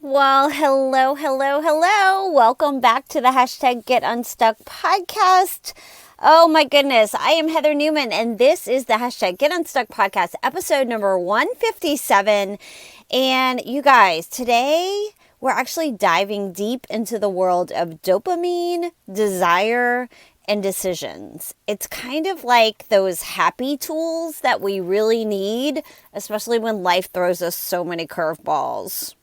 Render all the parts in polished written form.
Well, hello. Welcome back to the Get Unstuck podcast. Oh my goodness, I am Heather Newman, and this is the Get Unstuck podcast, episode number 157. And you guys, today we're actually diving deep into the world of dopamine, desire, and decisions. It's kind of like those happy tools that we really need, especially when life throws us so many curveballs.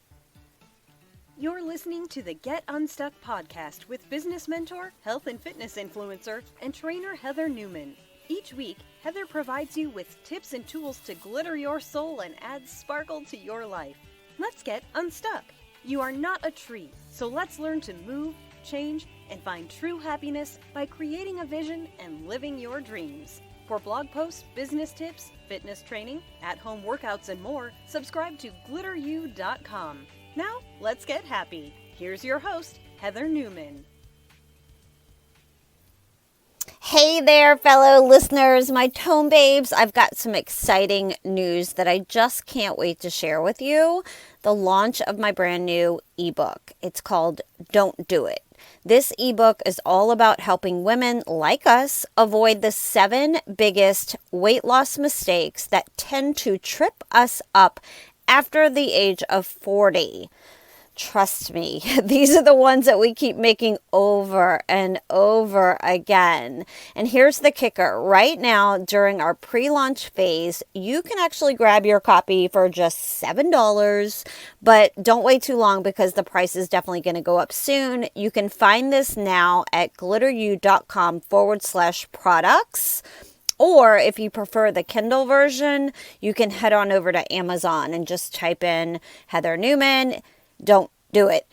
You're listening to the Get Unstuck podcast with business mentor, health and fitness influencer, and trainer Heather Newman. Each week, Heather provides you with tips and tools to glitter your soul and add sparkle to your life. Let's get unstuck. You are not a tree, so let's learn to move, change, and find true happiness by creating a vision and living your dreams. For blog posts, business tips, fitness training, at-home workouts, and more, subscribe to GLITTERU.com. Now, let's get happy. Here's your host, Heather Newman. Hey there, fellow listeners, my tone babes. I've got some exciting news that I just can't wait to share with you. The launch of my brand new ebook. It's called Don't Do It. This ebook is all about helping women like us avoid the 7 biggest weight loss mistakes that tend to trip us up after the age of 40. Trust me, these are the ones that we keep making over and over again. And here's the kicker. Right now, during our pre-launch phase, you can actually grab your copy for just $7, but don't wait too long because the price is definitely going to go up soon. You can find this now at glitteru.com/products. Or if you prefer the Kindle version, you can head on over to Amazon and just type in Heather Newman. Don't do it.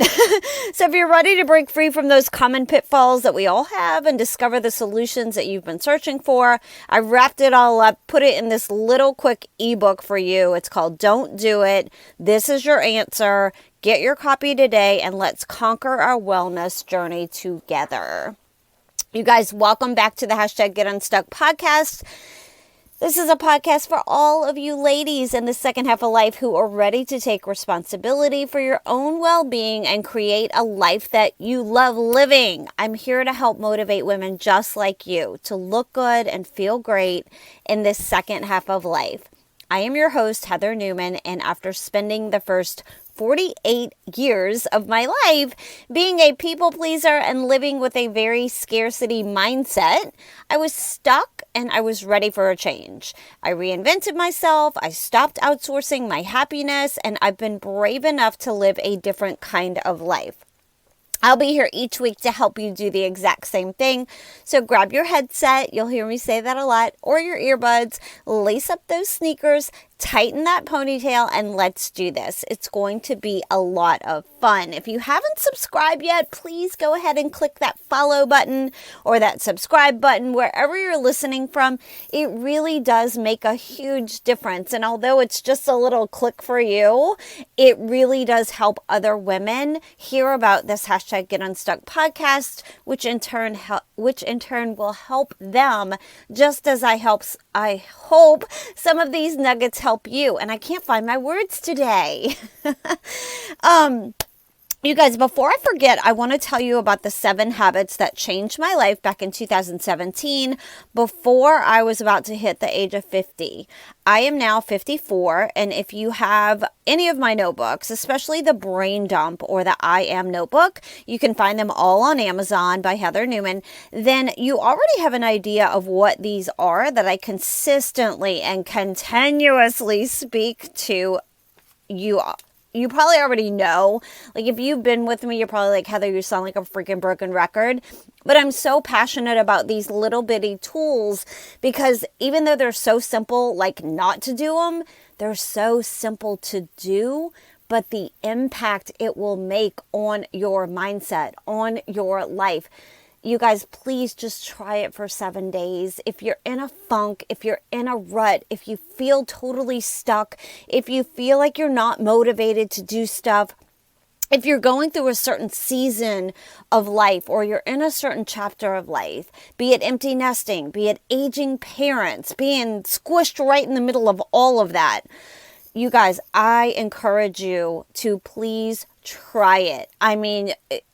So if you're ready to break free from those common pitfalls that we all have and discover the solutions that you've been searching for, I wrapped it all up, put it in this little quick ebook for you. It's called Don't Do It. This is your answer. Get your copy today and let's conquer our wellness journey together. You guys, welcome back to the Get Unstuck podcast. This is a podcast for all of you ladies in the second half of life who are ready to take responsibility for your own well-being and create a life that you love living. I'm here to help motivate women just like you to look good and feel great in this second half of life. I am your host, Heather Newman, and after spending the first 48 years of my life being a people pleaser and living with a very scarcity mindset, I was stuck and I was ready for a change. I reinvented myself, I stopped outsourcing my happiness, and I've been brave enough to live a different kind of life. I'll be here each week to help you do the exact same thing. So grab your headset, you'll hear me say that a lot, or your earbuds, lace up those sneakers, tighten that ponytail, and let's do this. It's going to be a lot of fun. If you haven't subscribed yet, please go ahead and click that follow button or that subscribe button wherever you're listening from. It really does make a huge difference. And although it's just a little click for you, it really does help other women hear about this Get Unstuck podcast, which in turn will help them just as I hope some of these nuggets help you. And I can't find my words today. You guys, before I forget, I want to tell you about the 7 habits that changed my life back in 2017 before I was about to hit the age of 50. I am now 54, and if you have any of my notebooks, especially the Brain Dump or the I Am notebook, you can find them all on Amazon by Heather Newman, then you already have an idea of what these are that I consistently and continuously speak to you. You probably already know. Like, if you've been with me, you're probably like, Heather, you sound like a freaking broken record. But I'm so passionate about these little bitty tools because even though they're so simple, like not to do them, they're so simple to do. But the impact it will make on your mindset, on your life. You guys, please just try it for 7 days. If you're in a funk, if you're in a rut, if you feel totally stuck, if you feel like you're not motivated to do stuff, if you're going through a certain season of life or you're in a certain chapter of life, be it empty nesting, be it aging parents, being squished right in the middle of all of that, you guys, I encourage you to please try it. I mean,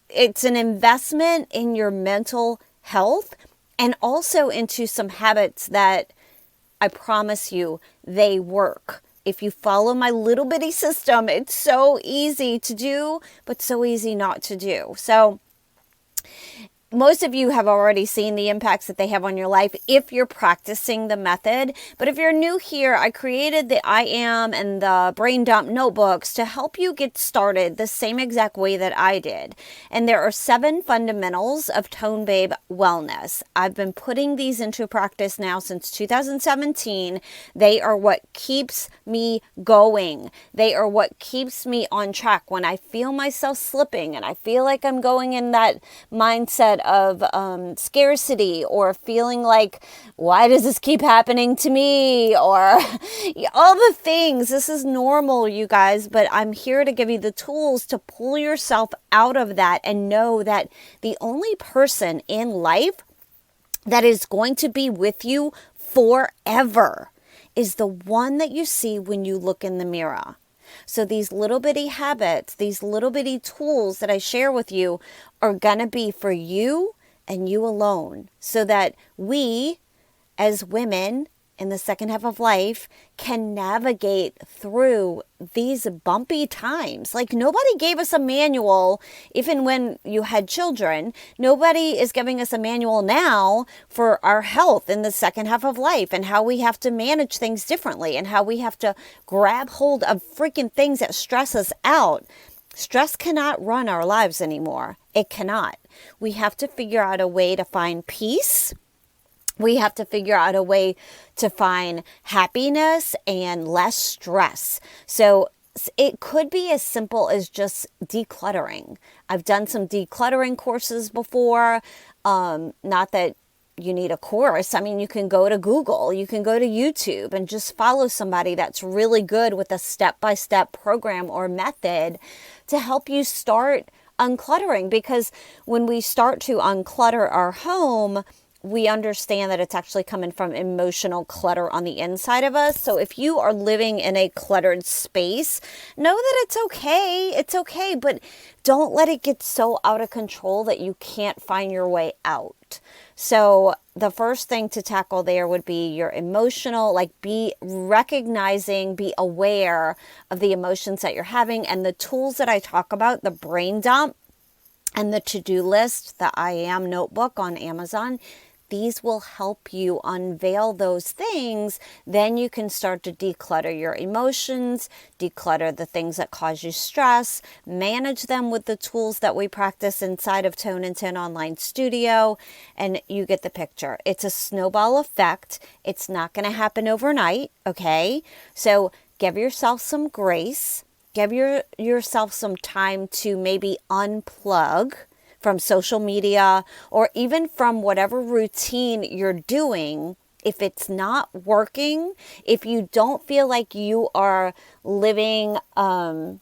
it's an investment in your mental health and also into some habits that I promise you they work. If you follow my little bitty system, it's so easy to do, but so easy not to do. So most of you have already seen the impacts that they have on your life if you're practicing the method. But if you're new here, I created the I Am and the Brain Dump notebooks to help you get started the same exact way that I did. And there are 7 fundamentals of Tone Babe wellness. I've been putting these into practice now since 2017. They are what keeps me going. They are what keeps me on track when I feel myself slipping and I feel like I'm going in that mindset of scarcity or feeling like, why does this keep happening to me? Or all the things. This is normal, you guys, but I'm here to give you the tools to pull yourself out of that and know that the only person in life that is going to be with you forever is the one that you see when you look in the mirror. So these little bitty habits, these little bitty tools that I share with you are going to be for you and you alone, so that we as women in the second half of life can navigate through these bumpy times. Like, nobody gave us a manual, even when you had children. Nobody is giving us a manual now for our health in the second half of life and how we have to manage things differently and how we have to grab hold of freaking things that stress us out. Stress cannot run our lives anymore. It cannot. We have to figure out a way to find peace. We have to figure out a way to find happiness and less stress. So it could be as simple as just decluttering. I've done some decluttering courses before. Not that you need a course. I mean, you can go to Google, you can go to YouTube and just follow somebody that's really good with a step-by-step program or method to help you start uncluttering. Because when we start to unclutter our home, we understand that it's actually coming from emotional clutter on the inside of us. So if you are living in a cluttered space, know that it's okay. It's okay, but don't let it get so out of control that you can't find your way out. So the first thing to tackle there would be your emotional, like be recognizing, be aware of the emotions that you're having, and the tools that I talk about, the brain dump and the to-do list, the I Am notebook on Amazon. These will help you unveil those things. Then you can start to declutter your emotions, declutter the things that cause you stress, manage them with the tools that we practice inside of Tone and 10 Online Studio, and you get the picture. It's a snowball effect. It's not going to happen overnight, okay? So give yourself some grace. Give yourself some time to maybe unplug from social media or even from whatever routine you're doing. If it's not working, if you don't feel like you are living at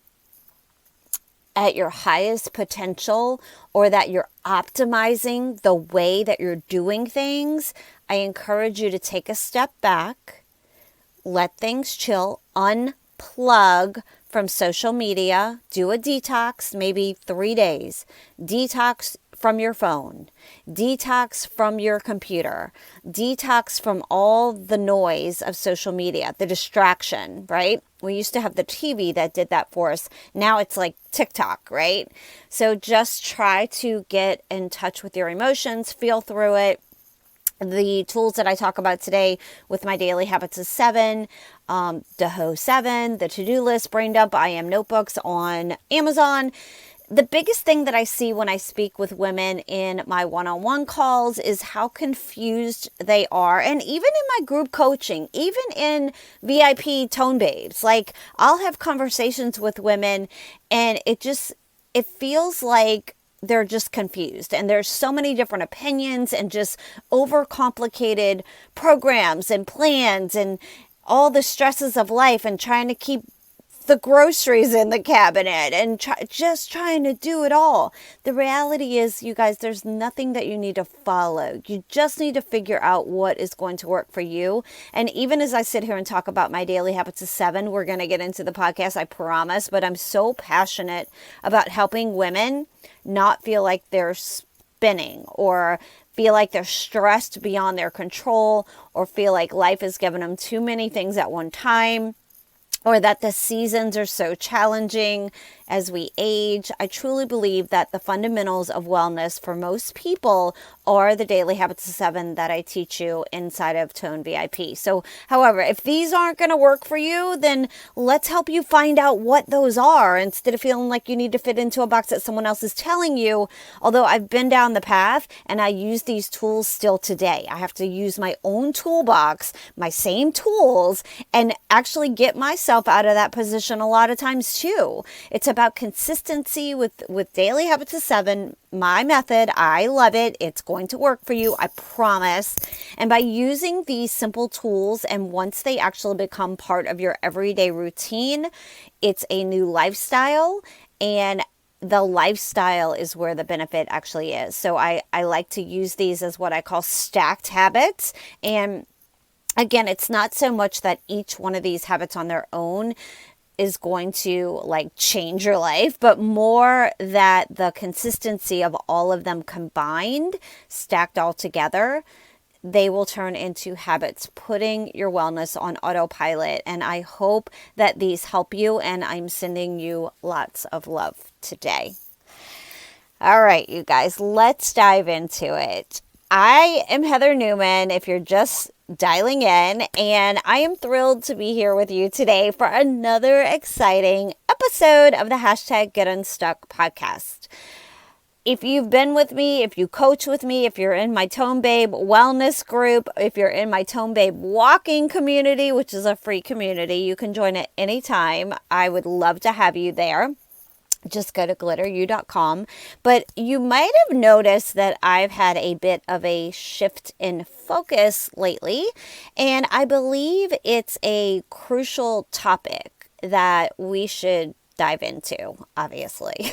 your highest potential or that you're optimizing the way that you're doing things, I encourage you to take a step back, let things chill, unplug from social media, do a detox, maybe 3 days. Detox from your phone, detox from your computer, detox from all the noise of social media, the distraction, right? We used to have the TV that did that for us. Now it's like TikTok, right? So just try to get in touch with your emotions, feel through it. The tools that I talk about today with my daily habits is 7, DAHO 7, the to-do list, brain dump, I Am notebooks on Amazon. The biggest thing that I see when I speak with women in my one-on-one calls is how confused they are. And even in my group coaching, even in VIP Tone Babes, like I'll have conversations with women and it feels like they're just confused, and there's so many different opinions and just overcomplicated programs and plans and all the stresses of life and trying to keep the groceries in the cabinet and just trying to do it all. The reality is, you guys, there's nothing that you need to follow. You just need to figure out what is going to work for you. And even as I sit here and talk about my daily habits of 7, we're going to get into the podcast, I promise, but I'm so passionate about helping women not feel like they're spinning or feel like they're stressed beyond their control or feel like life has given them too many things at one time, or that the seasons are so challenging as we age. I truly believe that the fundamentals of wellness for most people are the daily habits of 7 that I teach you inside of Tone VIP. So, however, if these aren't going to work for you, then let's help you find out what those are instead of feeling like you need to fit into a box that someone else is telling you. Although I've been down the path and I use these tools still today. I have to use my own toolbox, my same tools, and actually get myself out of that position a lot of times too. It's about consistency with daily habits of 7. My method, I love it. It's going to work for you, I promise. And by using these simple tools, and once they actually become part of your everyday routine, it's a new lifestyle, and the lifestyle is where the benefit actually is. So I like to use these as what I call stacked habits. And again, it's not so much that each one of these habits on their own is going to like change your life, but more that the consistency of all of them combined, stacked all together, they will turn into habits, putting your wellness on autopilot. And I hope that these help you, and I'm sending you lots of love today. All right, you guys, let's dive into it. I am Heather Newman, if you're just dialing in, and I am thrilled to be here with you today for another exciting episode of the #GetUnstuck podcast. If you've been with me, if you coach with me, if you're in my Tone Babe wellness group, if you're in my Tone Babe walking community, which is a free community, you can join at any time. I would love to have you there. Just go to glitteru.com. But you might have noticed that I've had a bit of a shift in focus lately, and I believe it's a crucial topic that we should dive into, obviously.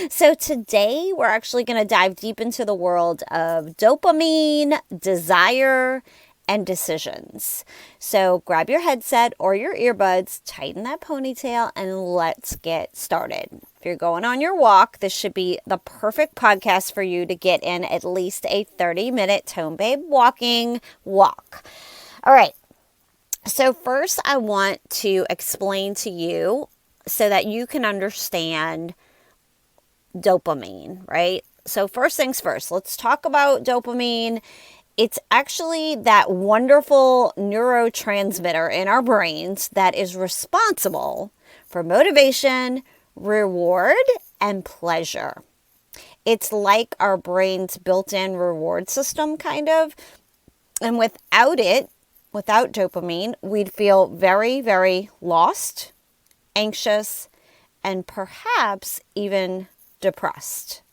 So today we're actually going to dive deep into the world of dopamine, desire, and decisions. So grab your headset or your earbuds, tighten that ponytail, and let's get started. If you're going on your walk, this should be the perfect podcast for you to get in at least a 30-minute Tone Babe walking walk. All right. So first I want to explain to you so that you can understand dopamine, right? So first things first, let's talk about dopamine. It's actually that wonderful neurotransmitter in our brains that is responsible for motivation, reward, and pleasure. It's like our brain's built-in reward system, kind of. And without it, without dopamine, we'd feel very, very lost, anxious, and perhaps even depressed.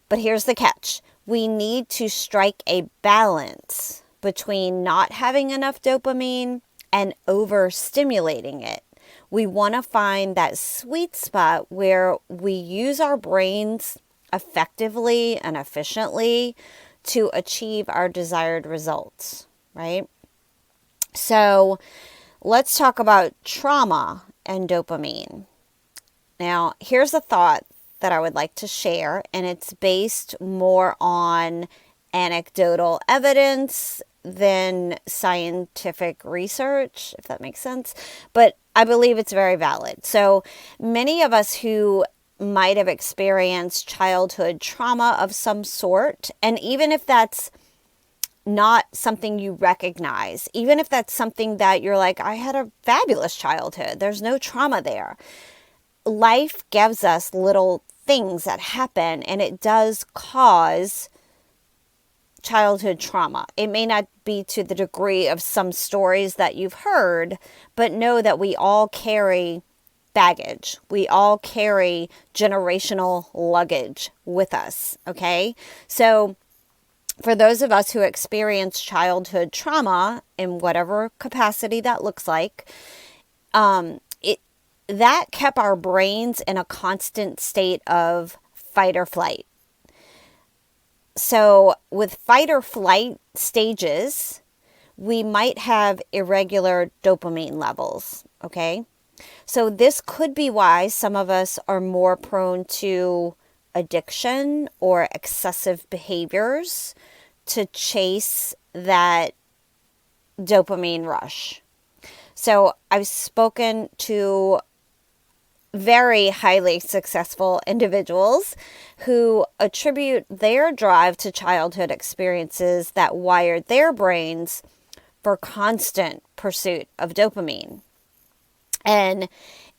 But here's the catch. We need to strike a balance between not having enough dopamine and overstimulating it. We want to find that sweet spot where we use our brains effectively and efficiently to achieve our desired results, right? So let's talk about trauma and dopamine. Now, here's a thought that I would like to share, and it's based more on anecdotal evidence than scientific research, if that makes sense. But I believe it's very valid. So many of us who might have experienced childhood trauma of some sort, and even if that's not something you recognize, even if that's something that you're like, I had a fabulous childhood, there's no trauma there. Life gives us little things that happen, and it does cause childhood trauma. It may not be to the degree of some stories that you've heard, but know that we all carry baggage. We all carry generational luggage with us, okay? So for those of us who experience childhood trauma in whatever capacity that looks like, that kept our brains in a constant state of fight or flight. So with fight or flight stages, we might have irregular dopamine levels, okay? So this could be why some of us are more prone to addiction or excessive behaviors to chase that dopamine rush. So I've spoken to very highly successful individuals who attribute their drive to childhood experiences that wired their brains for constant pursuit of dopamine. And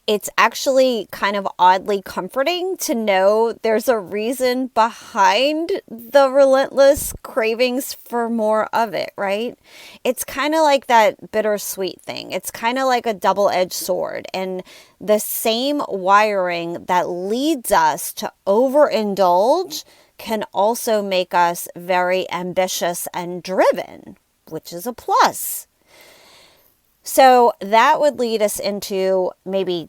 it's actually kind of oddly comforting to know there's a reason behind the relentless cravings for more of it, right? It's kind of like that bittersweet thing. It's kind of like a double-edged sword. And the same wiring that leads us to overindulge can also make us very ambitious and driven, which is a plus. So that would lead us into maybe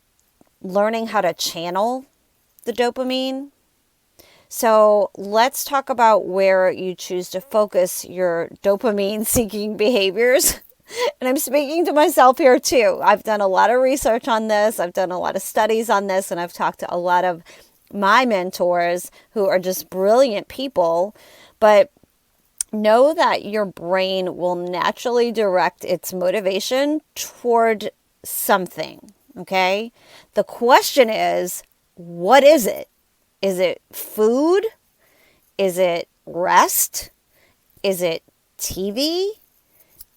learning how to channel the dopamine. So let's talk about where you choose to focus your dopamine seeking behaviors. And I'm speaking to myself here too. I've done a lot of research on this. I've done a lot of studies on this, and I've talked to a lot of my mentors who are just brilliant people. But know that your brain will naturally direct its motivation toward something, okay? The question is, what is it? Is it food? Is it rest? Is it TV?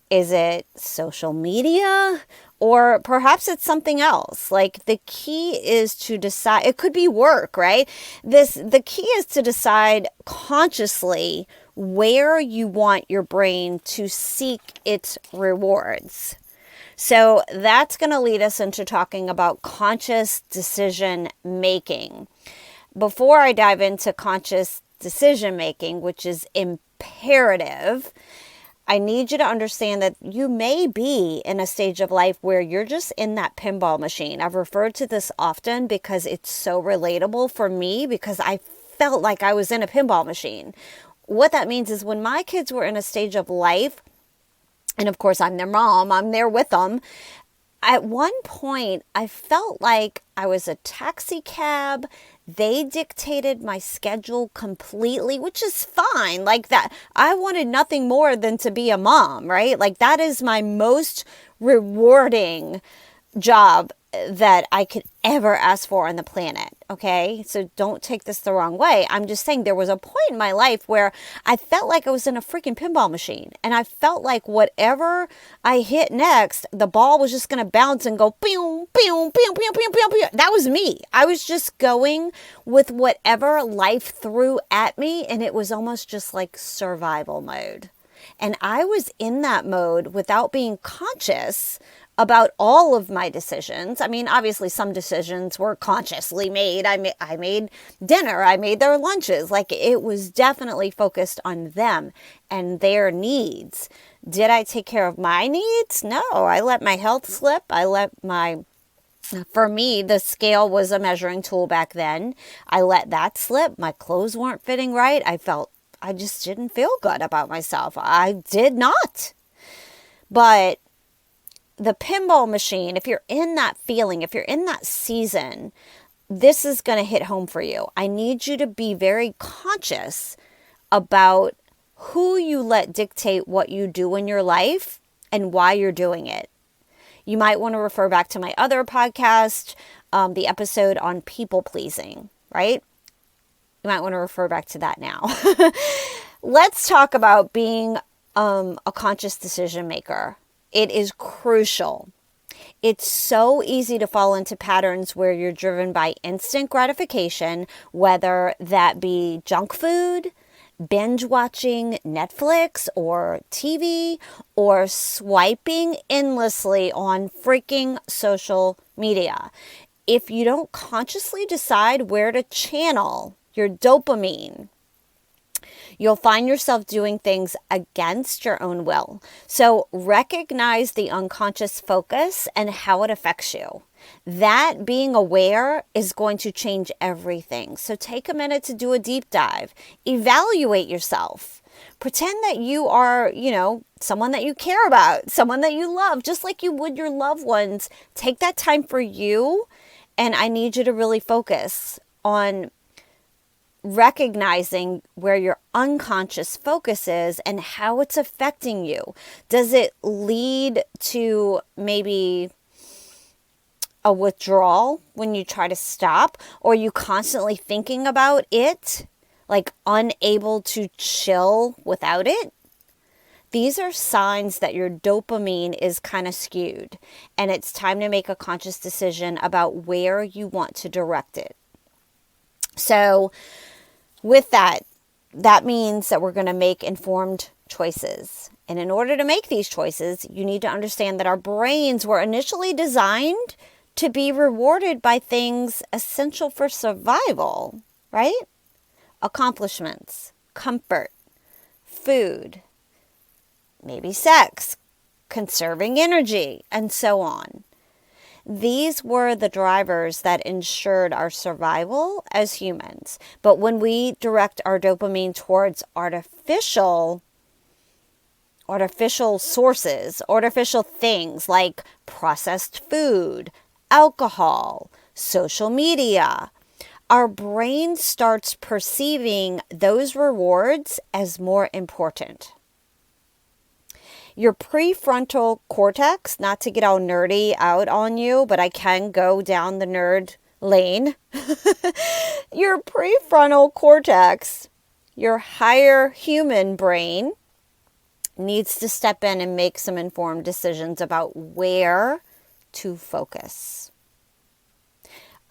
Is it social media? Or perhaps it's something else. Like the key is to decide, it could be work, right? The key is to decide consciously where you want your brain to seek its rewards. So that's going to lead us into talking about conscious decision making. Before I dive into conscious decision making, which is imperative, I need you to understand that you may be in a stage of life where you're just in that pinball machine. I've referred to this often because it's so relatable for me, because I felt like I was in a pinball machine. What that means is when my kids were in a stage of life, and of course I'm their mom, I'm there with them, at one point I felt like I was a taxi cab. They dictated my schedule completely, which is fine. Like that, I wanted nothing more than to be a mom, right? Like that is my most rewarding job that I could ever ask for on the planet. Okay. So don't take this the wrong way. I'm just saying there was a point in my life where I felt like I was in a freaking pinball machine, and I felt like whatever I hit next, the ball was just going to bounce and go pew, pew, pew, pew, pew, pew, pew. That was me. I was just going with whatever life threw at me, and it was almost just like survival mode. And I was in that mode without being conscious about all of my decisions. I mean, obviously some decisions were consciously made. I made dinner. I made their lunches. Like it was definitely focused on them and their needs. Did I take care of my needs? No, I let my health slip. For me, the scale was a measuring tool back then. I let that slip. My clothes weren't fitting right. I just didn't feel good about myself. I did not. But the pinball machine, if you're in that feeling, if you're in that season, this is going to hit home for you. I need you to be very conscious about who you let dictate what you do in your life and why you're doing it. You might want to refer back to my other podcast, the episode on people pleasing, right? You might want to refer back to that now. Let's talk about being a conscious decision maker. It is crucial. It's so easy to fall into patterns where you're driven by instant gratification, whether that be junk food, binge watching Netflix or TV, or swiping endlessly on freaking social media. If you don't consciously decide where to channel your dopamine, you'll find yourself doing things against your own will. So recognize the unconscious focus and how it affects you. That being aware is going to change everything. So take a minute to do a deep dive. Evaluate yourself. Pretend that you are, someone that you care about, someone that you love, just like you would your loved ones. Take that time for you. And I need you to really focus on recognizing where your unconscious focus is and how it's affecting you. Does it lead to maybe a withdrawal when you try to stop? Or are you constantly thinking about it, like unable to chill without it? These are signs that your dopamine is kind of skewed, and it's time to make a conscious decision about where you want to direct it. So with that means that we're going to make informed choices. And in order to make these choices, you need to understand that our brains were initially designed to be rewarded by things essential for survival, right? Accomplishments, comfort, food, maybe sex, conserving energy, and so on. These were the drivers that ensured our survival as humans. But when we direct our dopamine towards artificial sources, artificial things like processed food, alcohol, social media, our brain starts perceiving those rewards as more important. Your prefrontal cortex, not to get all nerdy out on you, but I can go down the nerd lane. Your prefrontal cortex, your higher human brain, needs to step in and make some informed decisions about where to focus.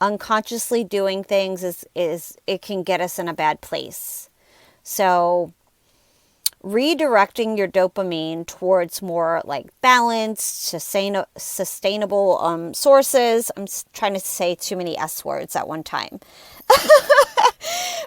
Unconsciously doing things is it can get us in a bad place. So redirecting your dopamine towards more like balanced, sustainable sources. I'm trying to say too many S words at one time.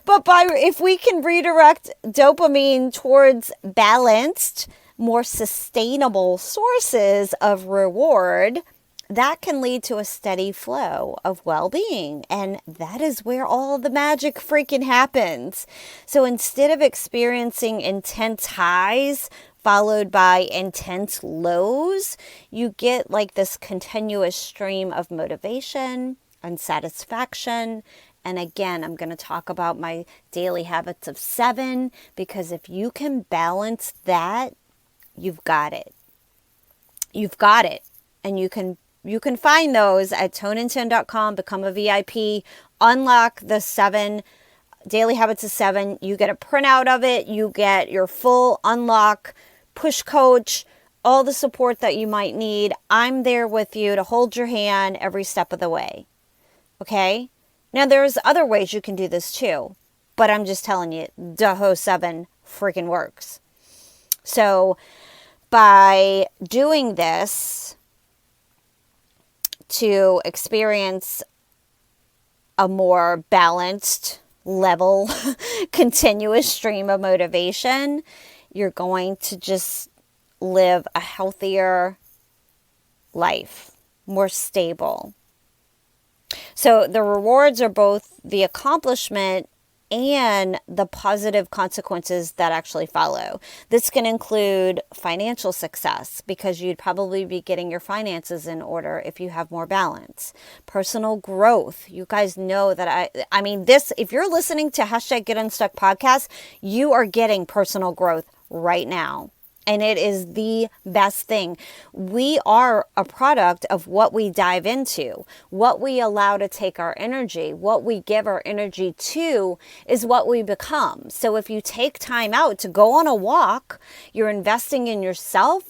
But if we can redirect dopamine towards balanced, more sustainable sources of reward, that can lead to a steady flow of well-being. And that is where all the magic freaking happens. So instead of experiencing intense highs followed by intense lows, you get like this continuous stream of motivation and satisfaction. And again, I'm going to talk about my daily habits of 7, because if you can balance that, you've got it. You've got it. And you can find those at tonein10.com, become a VIP, unlock the 7 daily habits of 7. You get a printout of it. You get your full unlock, push coach, all the support that you might need. I'm there with you to hold your hand every step of the way. Okay? Now, there's other ways you can do this too, but I'm just telling you, Daho 7 freaking works. So by doing this, to experience a more balanced, level, continuous stream of motivation, you're going to just live a healthier life, more stable. So the rewards are both the accomplishment and the positive consequences that actually follow. This can include financial success, because you'd probably be getting your finances in order if you have more balance. Personal growth. You guys know that I mean this, if you're listening to #GetUnstuck podcast, you are getting personal growth right now. And it is the best thing. We are a product of what we dive into, what we allow to take our energy, what we give our energy to is what we become. So if you take time out to go on a walk, you're investing in yourself,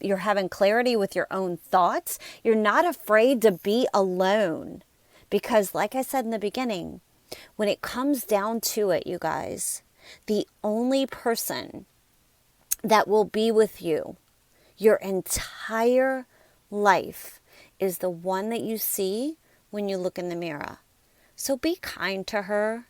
you're having clarity with your own thoughts. You're not afraid to be alone. Because like I said in the beginning, when it comes down to it, you guys, the only person that will be with you your entire life is the one that you see when you look in the mirror. So be kind to her,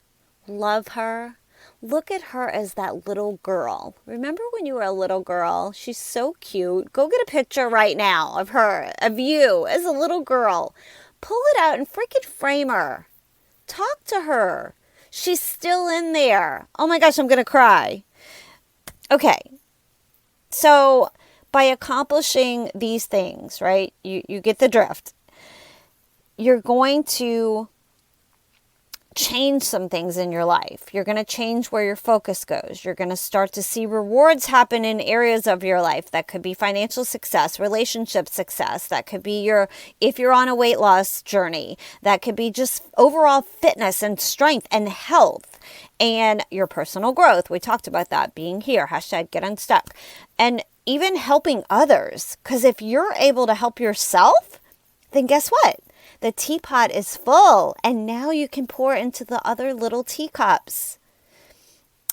love her, look at her as that little girl. Remember when you were a little girl? She's so cute. Go get a picture right now of her, of you as a little girl. pull it out and freaking frame her. Talk to her. She's still in there. Oh my gosh, I'm going to cry. Okay. So by accomplishing these things, right, you get the drift. You're going to change some things in your life. You're going to change where your focus goes. You're going to start to see rewards happen in areas of your life. That could be financial success, relationship success. That could be if you're on a weight loss journey, that could be just overall fitness and strength and health and your personal growth. We talked about that being here. #GetUnstuck. And even helping others. Because if you're able to help yourself, then guess what? The teapot is full, and now you can pour into the other little teacups.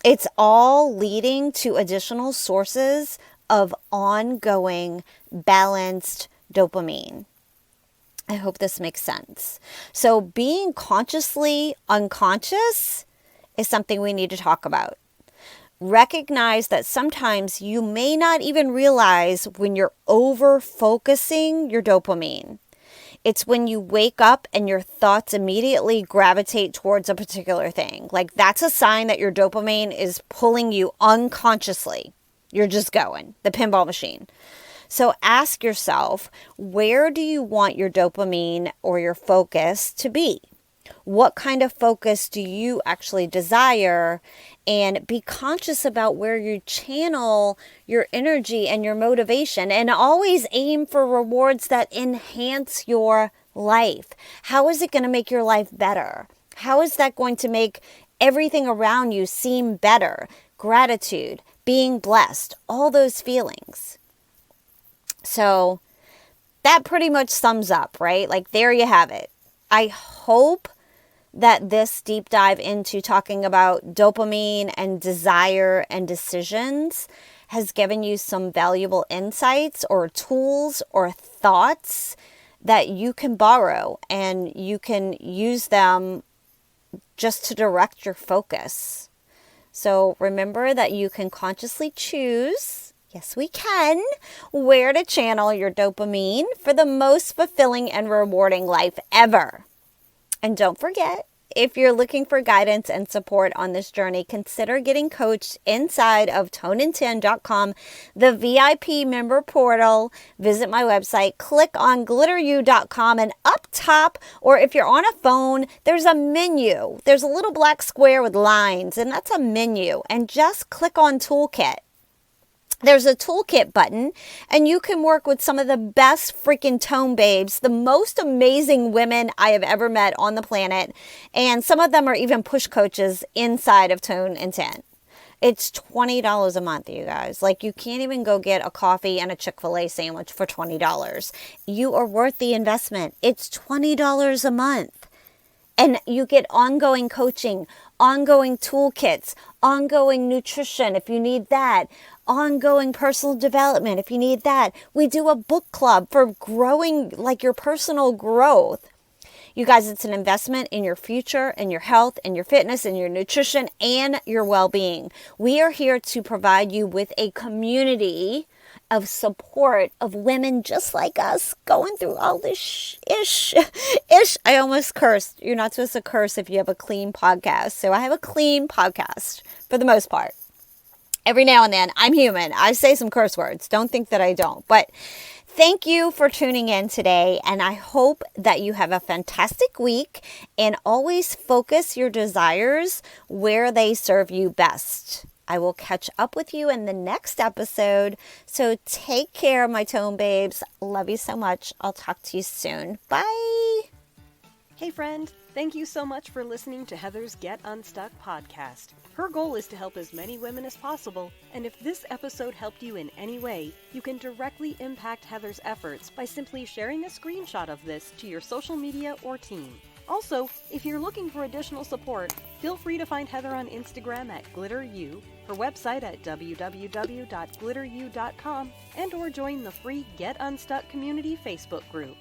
It's all leading to additional sources of ongoing balanced dopamine. I hope this makes sense. So being consciously unconscious is something we need to talk about. Recognize that sometimes you may not even realize when you're over-focusing your dopamine. It's when you wake up and your thoughts immediately gravitate towards a particular thing. Like that's a sign that your dopamine is pulling you unconsciously. You're just going, the pinball machine. So ask yourself, where do you want your dopamine or your focus to be? What kind of focus do you actually desire? And be conscious about where you channel your energy and your motivation, and always aim for rewards that enhance your life. How is it going to make your life better? How is that going to make everything around you seem better? Gratitude, being blessed, all those feelings. So that pretty much sums up, right? Like there you have it. I hope that this deep dive into talking about dopamine and desire and decisions has given you some valuable insights or tools or thoughts that you can borrow, and you can use them just to direct your focus. So remember that you can consciously choose, yes we can, where to channel your dopamine for the most fulfilling and rewarding life ever. And don't forget, if you're looking for guidance and support on this journey, consider getting coached inside of tonein10.com, the VIP member portal. Visit my website, click on glitteru.com, and up top, or if you're on a phone, there's a menu. There's a little black square with lines, and that's a menu. And just click on Toolkit. There's a toolkit button, and you can work with some of the best freaking tone babes, the most amazing women I have ever met on the planet. And some of them are even push coaches inside of Tone and 10. It's $20 a month, you guys. Like, you can't even go get a coffee and a Chick-fil-A sandwich for $20. You are worth the investment. It's $20 a month. And you get ongoing coaching, ongoing toolkits, ongoing nutrition if you need that, ongoing personal development if you need that. We do a book club for growing, like, your personal growth. You guys, it's an investment in your future, in your health, in your fitness, in your nutrition, and your well-being. We are here to provide you with a community of support of women just like us going through all this ish. I almost cursed. You're not supposed to curse if you have a clean podcast. So I have a clean podcast for the most part. Every now and then, I'm human. I say some curse words. Don't think that I don't. But thank you for tuning in today, and I hope that you have a fantastic week, and always focus your desires where they serve you best. I will catch up with you in the next episode. So take care, my tone babes. Love you so much. I'll talk to you soon. Bye. Hey friend, thank you so much for listening to Heather's Get Unstuck podcast. Her goal is to help as many women as possible, and if this episode helped you in any way, you can directly impact Heather's efforts by simply sharing a screenshot of this to your social media or team. Also, if you're looking for additional support, feel free to find Heather on Instagram at GLITTERU, her website at www.glitteru.com, and or join the free Get Unstuck community Facebook group.